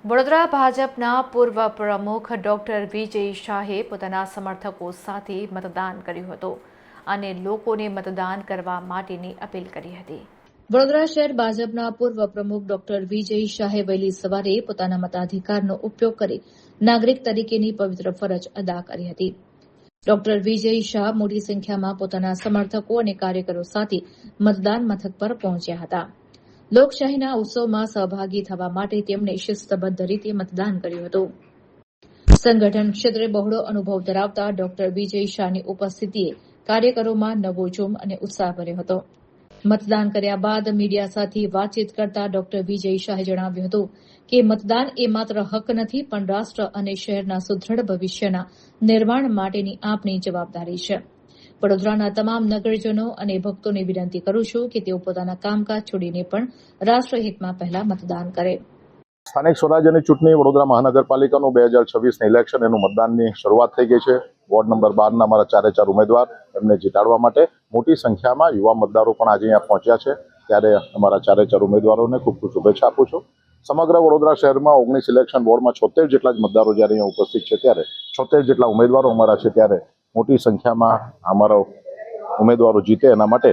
વડોદરા ભાજપના પૂર્વ પ્રમુખ ડોક્ટર વિજય શાહે પોતાના સમર્થકો સાથે મતદાન કર્યું હતું અને લોકોને મતદાન કરવા માટેની અપીલ કરી હતી। વડોદરા શહેર ભાજપના પૂર્વ પ્રમુખ ડોક્ટર વિજય શાહે વહેલી સવારે પોતાના મતાધિકારનો ઉપયોગ કરી નાગરિક તરીકેની પવિત્ર ફરજ અદા કરી હતી। ડોક્ટર વિજય શાહ મોટી સંખ્યામાં પોતાના સમર્થકો અને કાર્યકરો સાથે મતદાન મથક પર પહોંચ્યા હતા। લોકશાહીના ઉત્સવમાં સહભાગી થવા માટે તેમણે શિસ્તબદ્ધ રીતે મતદાન કર્યું હતું। સંગઠન ક્ષેત્રે બહોળો અનુભવ ધરાવતા ડોક્ટર વિજય શાહની ઉપસ્થિતિએ કાર્યકરોમાં નવો જોમ અને ઉત્સાહ ભર્યો હતો। મતદાન કર્યા બાદ મીડિયા સાથે વાતચીત કરતા ડોક્ટર વિજય શાહે જણાવ્યું હતું કે મતદાન એ માત્ર હક નથી, પણ રાષ્ટ્ર અને શહેરના સુદૃઢ ભવિષ્યના નિર્માણ માટેની આપણી જવાબદારી છે। વડોદરાના તમામ નગરજનો અને ભક્તોને વિનંતી કરું છું કે તેઓ પોતાના કામકાજ છોડીને પણ રાષ્ટ્રહિતમાં પહેલા મતદાન કરે। સ્થાનિક સ્વરાજ્યની ચૂંટણી વડોદરા મહાનગરપાલિકાનું 2026 ઇલેક્શન એનું મતદાનની શરૂઆત થઈ ગઈ છે। વોર્ડ નંબર 12ના અમારા 4 ઉમેદવાર એમને જીતાડવા માટે મોટી સંખ્યામાં યુવા મતદારો પણ આજે અહીંયા પહોંચ્યા છે। ત્યારે અમારા 4 ઉમેદવારોને ખૂબ ખૂબ શુભેચ્છા આપું છું। સમગ્ર વડોદરા શહેરમાં 19 ઇલેક્શન વોર્ડમાં 76 જેટલા જ મતદારો જ્યારે અહીંયા ઉપસ્થિત છે, ત્યારે 76 જેટલા ઉમેદવારો અમારા છે, ત્યારે મોટી સંખ્યામાં અમારા ઉમેદવારો જીતે એના માટે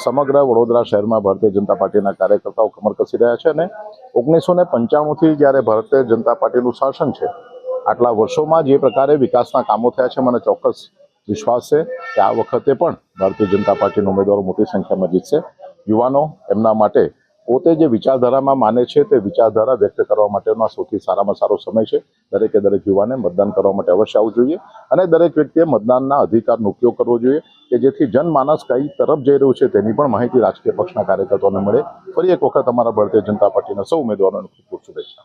સમગ્ર વડોદરા શહેરમાં ભારતીય જનતા પાર્ટીના કાર્યકર્તાઓ કમર કસી રહ્યા છે। અને 1995થી જ્યારે ભારતીય જનતા પાર્ટીનું શાસન છે, આટલા વર્ષોમાં જે પ્રકારે વિકાસના કામો થયા છે, મને ચોક્કસ વિશ્વાસ છે કે આ વખતે પણ ભારતીય જનતા પાર્ટીના ઉમેદવારો મોટી સંખ્યામાં જીતશે। યુવાનો એમના માટે પોતે જે વિચારધારામાં માને છે તે વિચારધારા વ્યક્ત કરવા માટેનો સૌથી સારામાં સારો સમય છે। દરેકે દરેક યુવાને મતદાન કરવા માટે અવશ્ય આવવું જોઈએ અને દરેક વ્યક્તિએ મતદાનના અધિકારનો ઉપયોગ કરવો જોઈએ કે જેથી જનમાનસ કઈ તરફ જઈ રહ્યું છે તેની પણ માહિતી રાજકીય પક્ષના કાર્યકર્તાઓને મળે। ફરી એક વખત અમારા ભારતીય જનતા પાર્ટીના સૌ ઉમેદવારોને ખૂબ ખૂબ શુભેચ્છા।